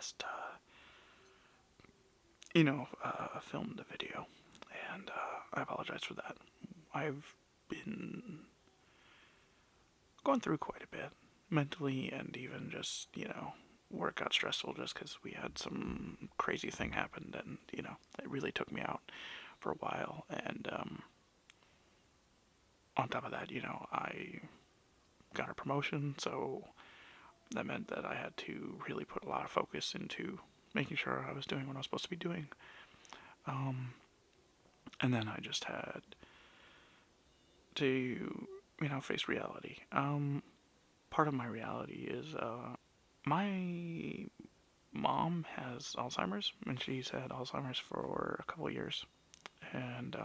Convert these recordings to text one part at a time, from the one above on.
just, filmed the video, and I apologize for that. I've been going through quite a bit, mentally, and even just, work got stressful just because we had some crazy thing happen, and, it really took me out for a while, and, on top of that, I got a promotion, so that meant that I had to really put a lot of focus into making sure I was doing what I was supposed to be doing. And then I just had to, face reality. Part of my reality is, my mom has Alzheimer's, and she's had Alzheimer's for a couple of years. And,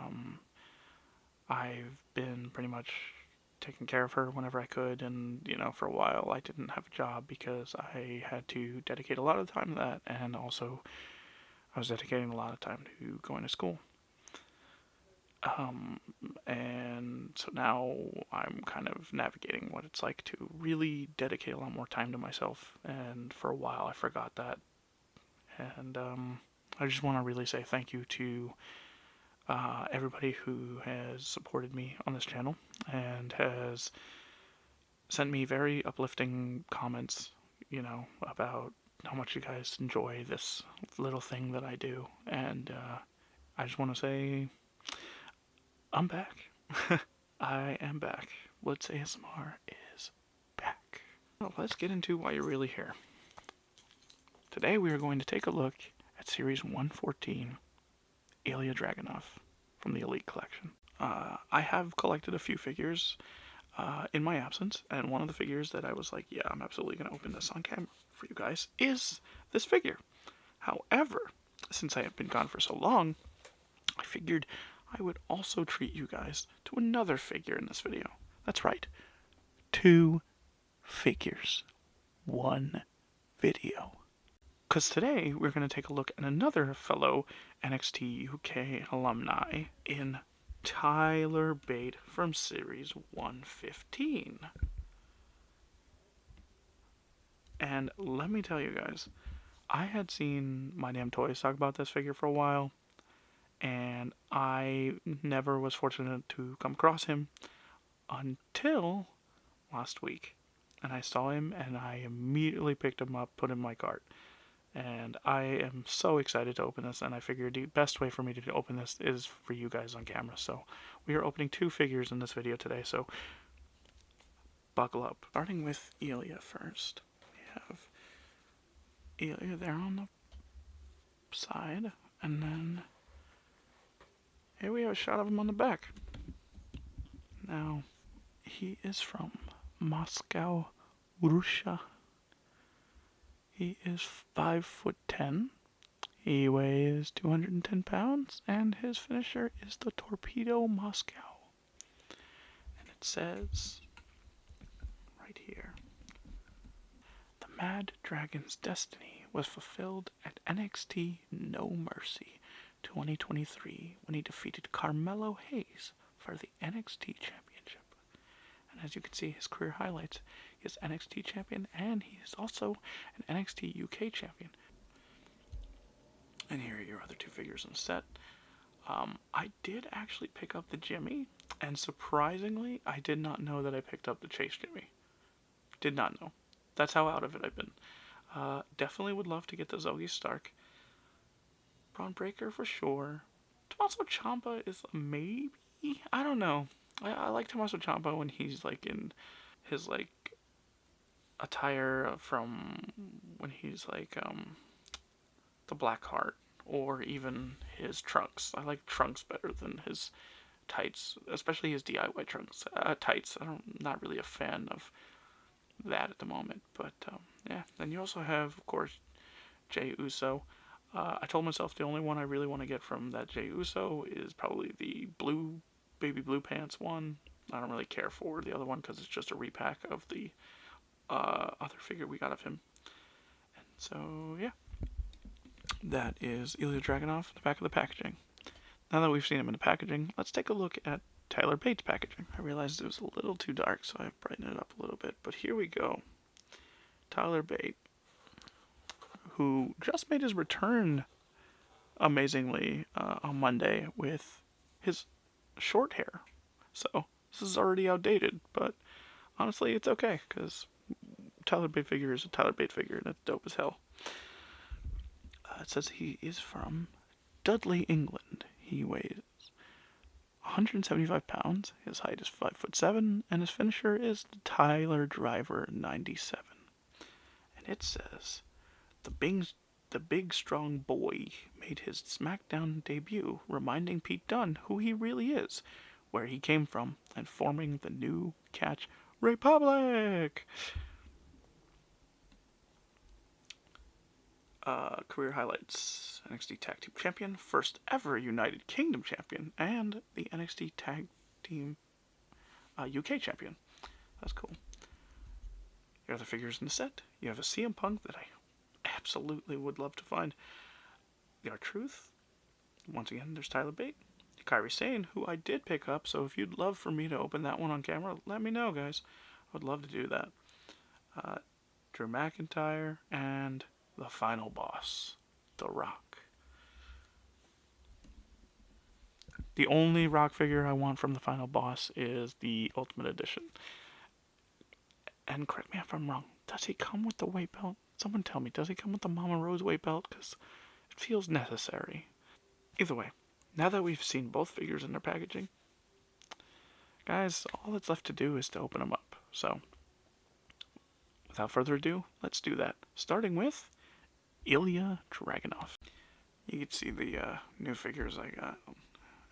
I've been pretty much taking care of her whenever I could, and, for a while I didn't have a job because I had to dedicate a lot of time to that, and also I was dedicating a lot of time to going to school. And so now I'm kind of navigating what it's like to really dedicate a lot more time to myself, and for a while I forgot that. And I just want to really say thank you to everybody who has supported me on this channel and has sent me very uplifting comments, about how much you guys enjoy this little thing that I do. And I just want to say, I'm back. I am back. Let's ASMR is back. Well, let's get into why you're really here. Today we are going to take a look at Series 114, llja Dragunov from the Elite Collection. I have collected a few figures in my absence, and one of the figures that I was like, yeah, I'm absolutely going to open this on camera for you guys is this figure. However, since I have been gone for so long, I figured I would also treat you guys to another figure in this video. That's right, 2 figures, 1 video. Because today we're going to take a look at another fellow NXT UK alumni in Tyler Bate from Series 115. And let me tell you guys, I had seen My Damn Toys talk about this figure for a while, and I never was fortunate to come across him until last week. And I saw him, and I immediately picked him up, put him in my cart. And I am so excited to open this, and I figured the best way for me to open this is for you guys on camera. So we are opening 2 figures in this video today, so buckle up. Starting with llja first. We have llja there on the side, and then here we have a shot of him on the back. Now, he is from Moscow, Russia. He is 5'10". He weighs 210 pounds, and his finisher is the Torpedo Moscow. And it says right here, the Mad Dragon's destiny was fulfilled at NXT No Mercy 2023 when he defeated Carmelo Hayes for the NXT Championship. And as you can see, his career highlights, he is NXT Champion, and he is also an NXT UK Champion. And here are your other 2 figures in the set. I did actually pick up the Jimmy, and surprisingly, I did not know that I picked up the Chase Jimmy. Did not know. That's how out of it I've been. Definitely would love to get the Zoe Stark. Braun Breaker for sure. Tommaso Ciampa is a maybe? I don't know. I like Tommaso Ciampa when he's like in his like attire from when he's like the Black Heart, or even his trunks. I like trunks better than his tights, especially his DIY trunks. Tights, I'm not really a fan of that at the moment, but yeah. Then you also have, of course, Jey Uso. I told myself the only one I really want to get from that Jey Uso is probably the blue, baby blue pants one. I don't really care for the other one because it's just a repack of the other figure we got of him. And so, yeah. That is llja Dragunov, the back of the packaging. Now that we've seen him in the packaging, let's take a look at Tyler Bate's packaging. I realized it was a little too dark, so I brightened it up a little bit. But here we go. Tyler Bate, who just made his return amazingly on Monday with his short hair. So this is already outdated, but honestly, it's okay because Tyler Bate figure is a Tyler Bate figure, and it's dope as hell. It says he is from Dudley, England. He weighs 175 pounds. His height is 5'7", and his finisher is the Tyler Driver 97. And it says the big strong boy made his SmackDown debut, reminding Pete Dunne who he really is, where he came from, and forming the new Catch Republic. Career highlights: NXT Tag Team Champion, first ever United Kingdom Champion, and the NXT Tag Team UK Champion. That's cool. Here are the figures in the set. You have a CM Punk that I absolutely would love to find. The R-Truth. Once again, there's Tyler Bate. Kairi Sane, who I did pick up, so if you'd love for me to open that one on camera, let me know, guys. I would love to do that. Drew McIntyre, and the final boss, The Rock. The only Rock figure I want from the final boss is the Ultimate Edition. And correct me if I'm wrong, does he come with the weight belt? Someone tell me, does he come with the Mama Rose weight belt? Because it feels necessary. Either way, now that we've seen both figures in their packaging, guys, all that's left to do is to open them up. So, without further ado, let's do that. Starting with llja Dragunov. You can see the new figures I got.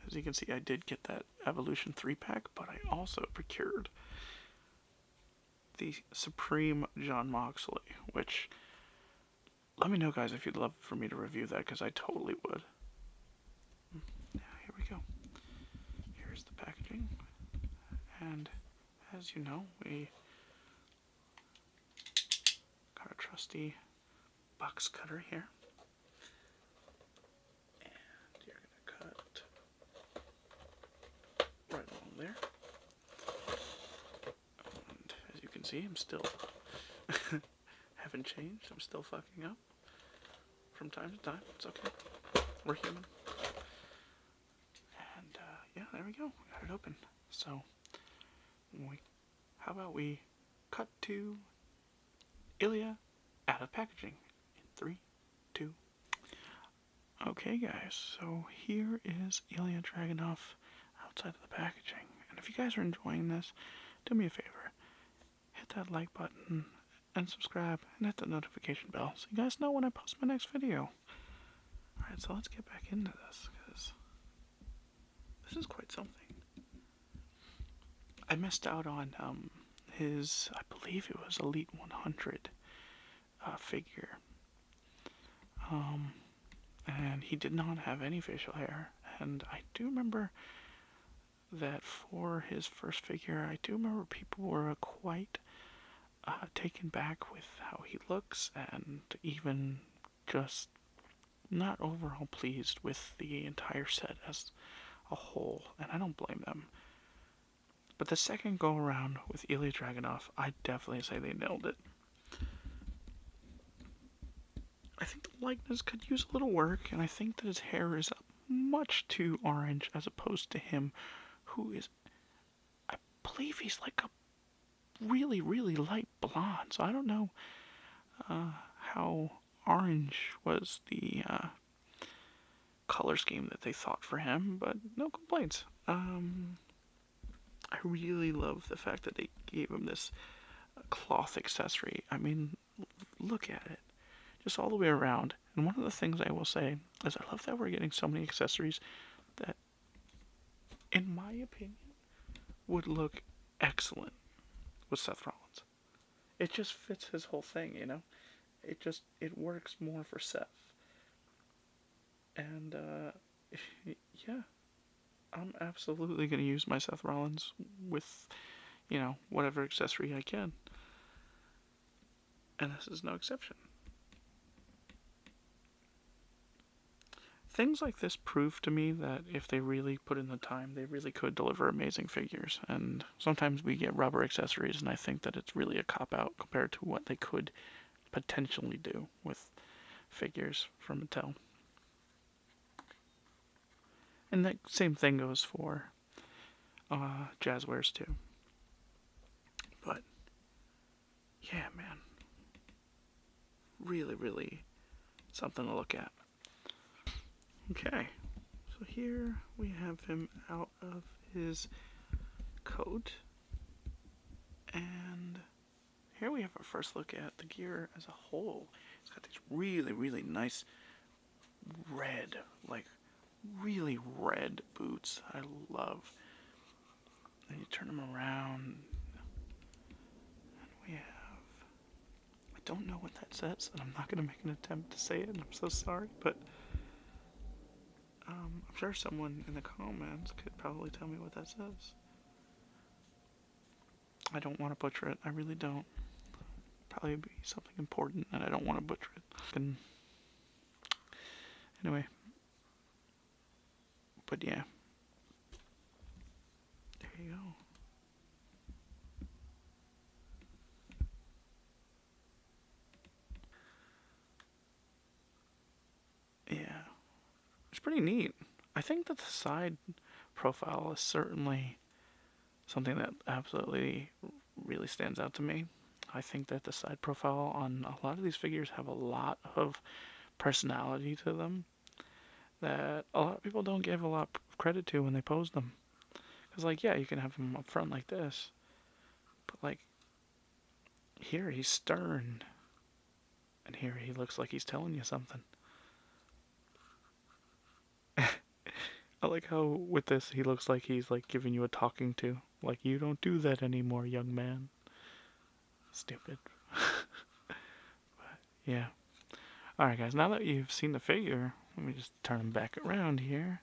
As you can see, I did get that Evolution 3-pack, but I also procured the Supreme Jon Moxley, which, let me know, guys, if you'd love for me to review that, because I totally would. Yeah, here we go. Here's the packaging, and as you know, we got a trusty box cutter here, and you're gonna cut right along there. And as you can see, I'm still haven't changed. I'm still fucking up from time to time. It's okay. We're human. And yeah, there we go. We got it open. So, how about we cut to llja out of packaging in 3, 2. Okay, guys. So here is llja Dragunov outside of the packaging. And if you guys are enjoying this, do me a favor. Hit that like button and subscribe and hit the notification bell so you guys know when I post my next video. Alright, so let's get back into this, because this is quite something. I missed out on his, I believe it was Elite 100 figure. And he did not have any facial hair. And I do remember that for his first figure, I do remember people were quite taken back with how he looks, and even just not overall pleased with the entire set as a whole, and I don't blame them. But the second go around with llja Dragunov, I definitely say they nailed it. I think the likeness could use a little work, and I think that his hair is much too orange as opposed to him, who is, I believe he's like a really, really light blonde. So I don't know how orange was the color scheme that they thought for him, but no complaints. I really love the fact that they gave him this cloth accessory. I mean, look at it. Just all the way around. And one of the things I will say is I love that we're getting so many accessories that, in my opinion, would look excellent with Seth Rollins. It just fits his whole thing, you know? It works more for Seth. And, yeah. I'm absolutely going to use my Seth Rollins with, you know, whatever accessory I can. And this is no exception. Things like this prove to me that if they really put in the time, they really could deliver amazing figures. And sometimes we get rubber accessories, and I think that it's really a cop-out compared to what they could potentially do with figures from Mattel. And that same thing goes for Jazzwares too. But yeah, man, really, really something to look at. Okay, so here we have him out of his coat, and here we have our first look at the gear as a whole. It's got these really, really nice red, like really red boots. I love. And you turn them around, and we have, I don't know what that says, and I'm not going to make an attempt to say it, I'm so sorry, but I'm sure someone in the comments could probably tell me what that says. I don't want to butcher it, I really don't. Probably be something important, and I don't want to butcher it. And anyway, but yeah, there you go. Yeah, it's pretty neat. I think that the side profile is certainly something that absolutely really stands out to me. I think that the side profile on a lot of these figures have a lot of personality to them that a lot of people don't give a lot of credit to when they pose them. Because, like, yeah, you can have him up front like this, but, like, here he's stern, and here he looks like he's telling you something. I like how with this he looks like he's like giving you a talking to. Like, you don't do that anymore, young man. Stupid. But yeah. Alright guys, now that you've seen the figure, let me just turn him back around here.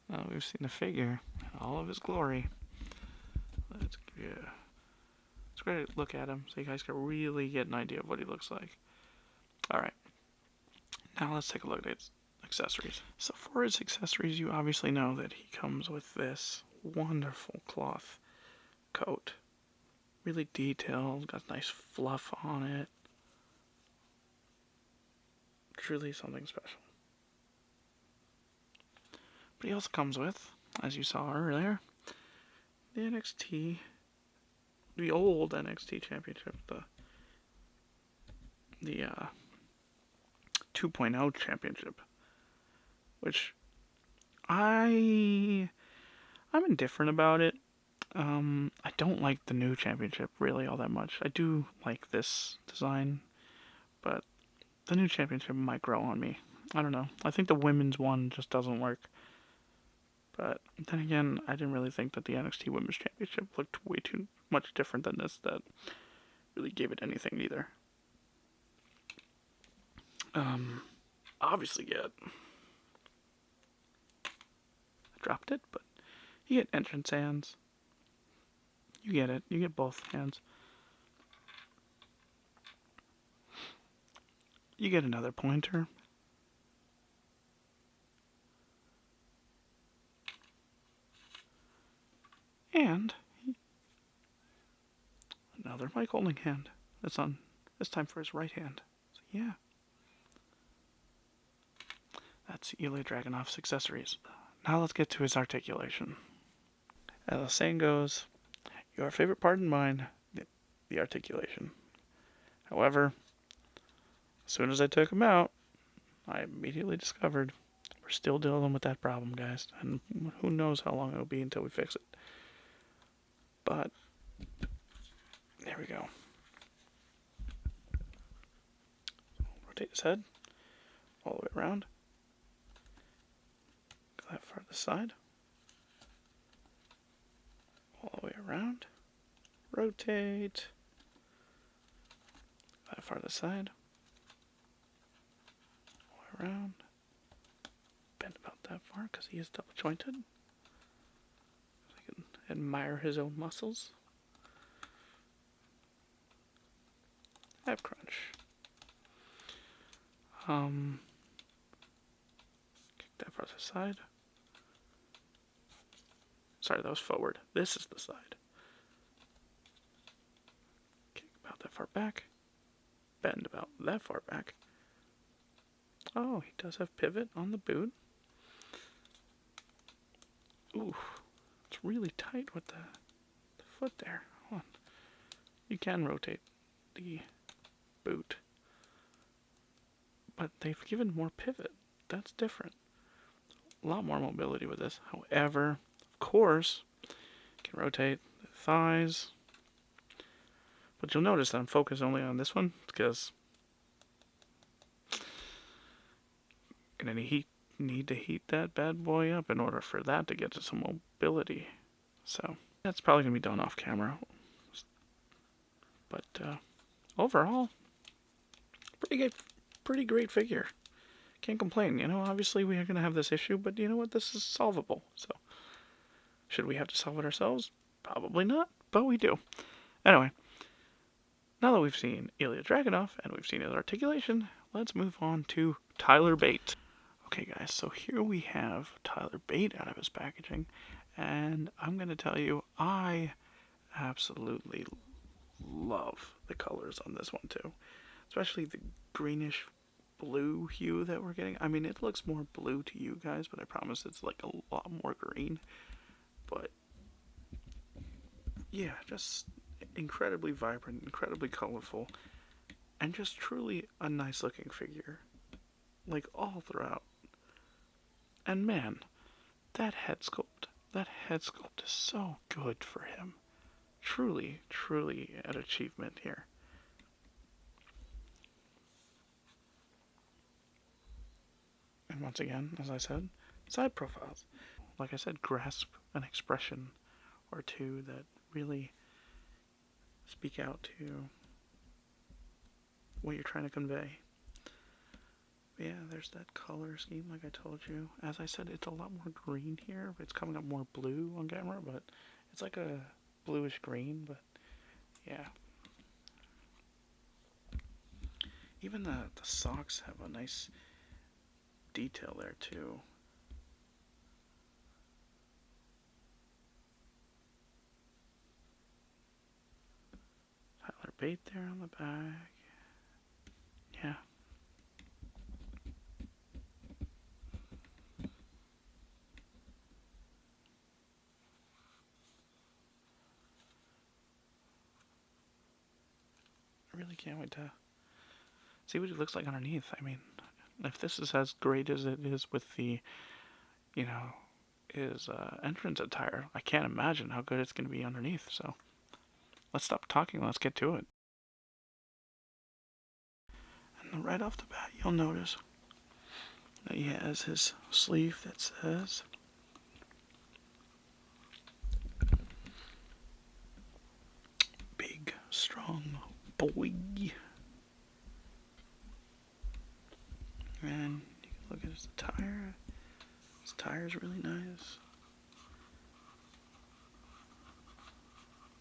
Now that we've seen the figure in all of his glory, let's go ahead and look at him so you guys can really get an idea of what he looks like. Alright. Now let's take a look at his accessories. So for his accessories, you obviously know that he comes with this wonderful cloth coat. Really detailed, got nice fluff on it. Truly something special. But he also comes with, as you saw earlier, the NXT, the old NXT Championship, the 2.0 Championship, which I'm indifferent about it. I don't like the new championship really all that much. I do like this design, but the new championship might grow on me. I don't know. I think the women's one just doesn't work. But then again, I didn't really think that the NXT Women's Championship looked way too much different than this that really gave it anything either. Obviously get, I dropped it, but you get entrance hands. You get it. You get both hands. You get another pointer. And another mic holding hand. That's on this time for his right hand. So yeah. That's llja Dragunov's accessories. Now let's get to his articulation. As the saying goes, your favorite part and mine, the articulation. However, as soon as I took him out, I immediately discovered we're still dealing with that problem, guys. And who knows how long it'll be until we fix it. But, there we go. Rotate his head all the way around. Go that far to the side. All the way around. Rotate. That far to the side. All the way around. Bend about that far because he is double jointed. I can admire his own muscles. Ab crunch. Kick that far to the side. Sorry, that was forward. This is the side. Kick about that far back. Bend about that far back. Oh, he does have pivot on the boot. Ooh, it's really tight with the foot there. Hold on. You can rotate the boot, but they've given more pivot. That's different. A lot more mobility with this. However, of course, you can rotate the thighs. But you'll notice that I'm focused only on this one because I'm gonna need to heat that bad boy up in order for that to get to some mobility. So that's probably gonna be done off camera. But overall, pretty great figure. Can't complain. You know, obviously we are gonna have this issue, but you know what? This is solvable. So should we have to solve it ourselves? Probably not, but we do. Anyway, now that we've seen llja Dragunov and we've seen his articulation, let's move on to Tyler Bate. Okay guys, so here we have Tyler Bate out of his packaging, and I'm going to tell you, I absolutely love the colors on this one too. Especially the greenish blue hue that we're getting. I mean, it looks more blue to you guys, but I promise it's like a lot more green. But yeah, just incredibly vibrant, incredibly colorful, and just truly a nice looking figure. Like all throughout. And man, that head sculpt is so good for him. Truly, truly an achievement here. And once again, as I said, side profiles. Like I said, grasp an expression or two that really speak out to what you're trying to convey. But yeah, there's that color scheme like I told you. As I said, it's a lot more green here. It's coming up more blue on camera, but it's like a bluish green, but yeah. Even the socks have a nice detail there too. Tyler Bate there on the back. Yeah. I really can't wait to see what it looks like underneath. I mean, if this is as great as it is with the, you know, his entrance attire, I can't imagine how good it's going to be underneath. So let's stop talking. Let's get to it. And right off the bat, you'll notice that he has his sleeve that says "Big, Strong Boy." And you can look at his tire. His tire's really nice.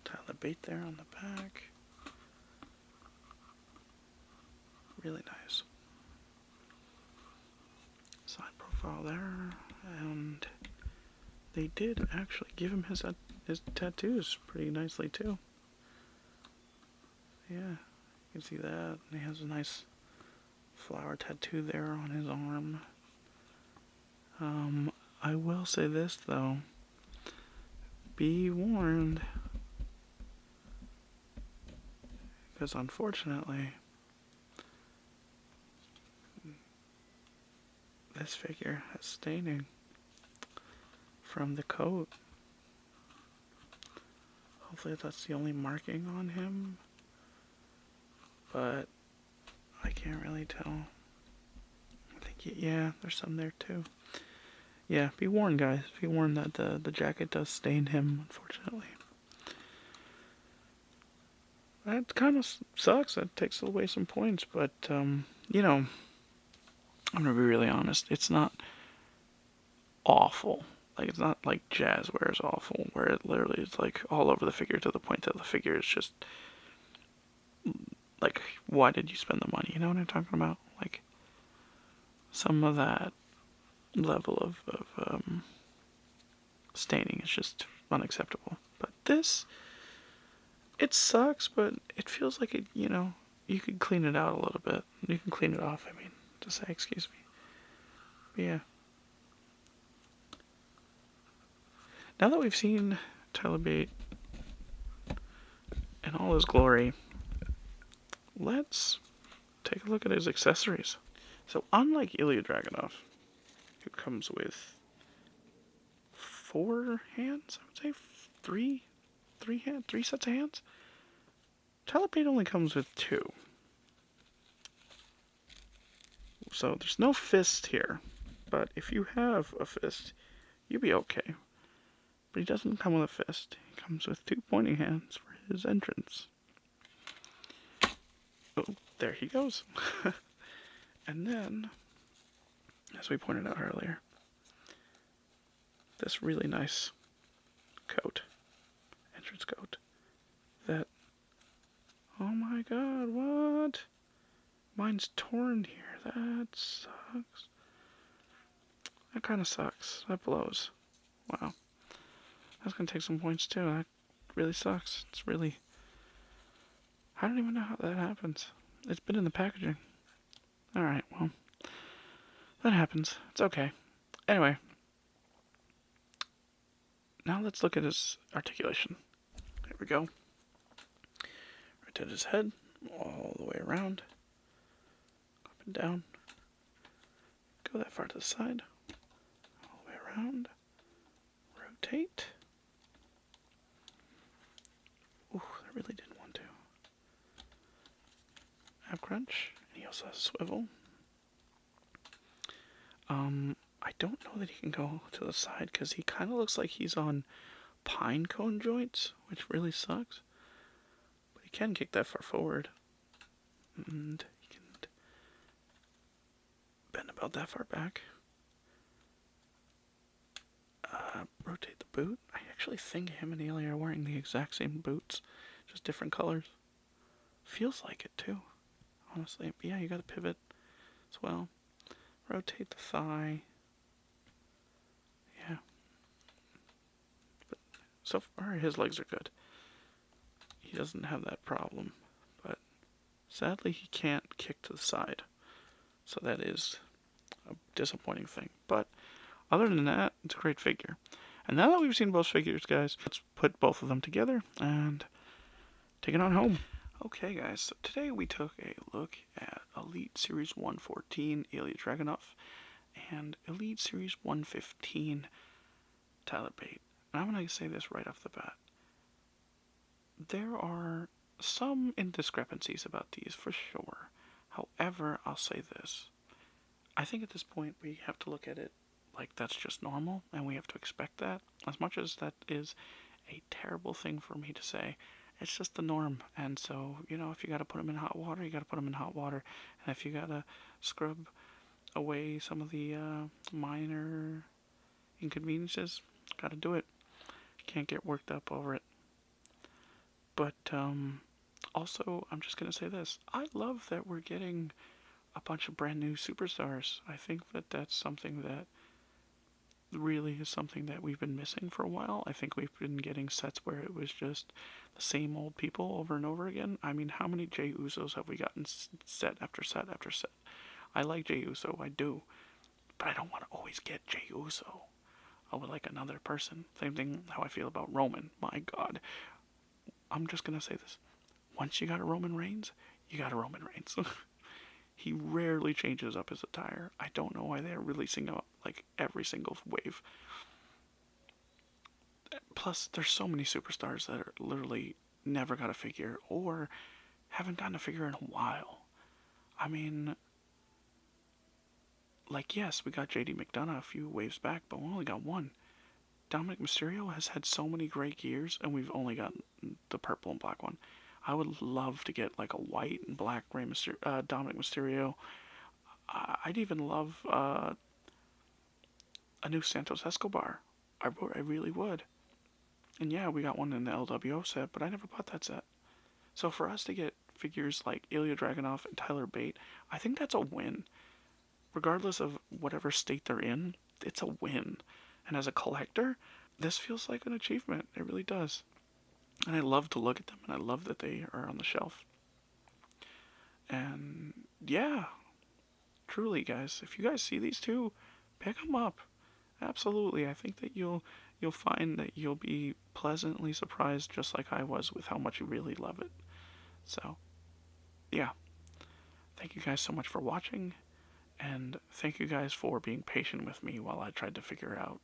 Tyler Bate there on the back. Really nice. Side profile there. And they did actually give him his tattoos pretty nicely too. Yeah, you can see that. And he has a nice flower tattoo there on his arm. I will say this though. Be warned. Because unfortunately, this figure has staining from the coat. Hopefully that's the only marking on him. But I can't really tell. I think, yeah, there's some there too. Yeah, be warned, guys. Be warned that the jacket does stain him, unfortunately. That kind of sucks. That takes away some points, but, you know, I'm gonna be really honest. It's not awful. Like, it's not like Jazzware is awful, where it literally is, like, all over the figure to the point that the figure is just, like, why did you spend the money? You know what I'm talking about? Like, some of that level of staining is just unacceptable. But this, it sucks, but it feels like it, you know, you could clean it out a little bit. You can clean it off, I mean. to say, excuse me. But yeah. Now that we've seen Tyler Bate in all his glory, let's take a look at his accessories. So unlike llja Dragunov, who comes with 4 hands, I would say three sets of hands, Tyler Bate only comes with 2. So there's no fist here, but if you have a fist, you'll be okay. But he doesn't come with a fist. He comes with 2 pointing hands for his entrance. Oh, there he goes. And then, as we pointed out earlier, this really nice coat, entrance coat, that, oh my god, what? Mine's torn here, that sucks. That kind of sucks, that blows. Wow. That's gonna take some points too, that really sucks. It's really, I don't even know how that happens. It's been in the packaging. Alright, well, that happens. It's okay. Anyway, now let's look at his articulation. There we go. Rotate his head all the way around. Up and down. Go that far to the side. All the way around. Rotate. Ooh, that really didn't want to. Ab crunch. And he also has a swivel. I don't know that he can go to the side because he kind of looks like he's on pine cone joints, which really sucks. But he can kick that far forward. And he can bend about that far back. Rotate the boot. I actually think him and llja are wearing the exact same boots, just different colors. Feels like it too, honestly. But yeah, you got to pivot as well. Rotate the thigh. Yeah. But so far, his legs are good. He doesn't have that problem. But sadly, he can't kick to the side. So that is a disappointing thing. But other than that, it's a great figure. And now that we've seen both figures, guys, let's put both of them together and take it on home. Okay, guys, so today we took a look at Elite Series 114 llja Dragunov and Elite Series 115 Tyler Bate. And I'm going to say this right off the bat. There are some indiscrepancies about these for sure. However, I'll say this. I think at this point we have to look at it like that's just normal, and we have to expect that. As much as that is a terrible thing for me to say, it's just the norm. And so, you know, if you got to put them in hot water, you got to put them in hot water. And if you got to scrub away some of the minor inconveniences, got to do it. Can't get worked up over it. But also, I'm just going to say this. I love that we're getting a bunch of brand new superstars. I think that that's something that really is something that we've been missing for a while. I think we've been getting sets where it was just the same old people over and over again. I mean, how many Jey Usos have we gotten set after set after set? I like Jey Uso, I do. But I don't want to always get Jey Uso. I would like another person. Same thing how I feel about Roman. My God. I'm just going to say this. Once you got a Roman Reigns, you got a Roman Reigns. He rarely changes up his attire. I don't know why they're releasing like every single wave. Plus, there's so many superstars that are literally never got a figure or haven't gotten a figure in a while. I mean, like, yes, we got JD McDonough a few waves back, but we only got one. Dominic Mysterio has had so many great years, and we've only gotten the purple and black one. I would love to get like a white and black Dominic Mysterio. I'd even love a new Santos Escobar. I really would. And yeah, we got one in the LWO set, but I never bought that set. So for us to get figures like llja Dragunov and Tyler Bate, I think that's a win. Regardless of whatever state they're in, it's a win. And as a collector, this feels like an achievement. It really does. And I love to look at them, and I love that they are on the shelf. And yeah, Truly, guys, if you guys see these two, pick them up. Absolutely. I think that you'll find that you'll be pleasantly surprised, just like I was, with how much you really love it. So, yeah. Thank you guys so much for watching, and thank you guys for being patient with me while I tried to figure out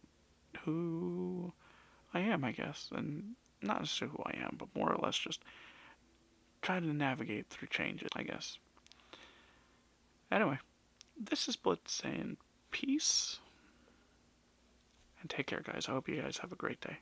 who I am, I guess, and not necessarily who I am, but more or less just try to navigate through changes, I guess. Anyway, this is Blitz saying peace, and take care, guys. I hope you guys have a great day.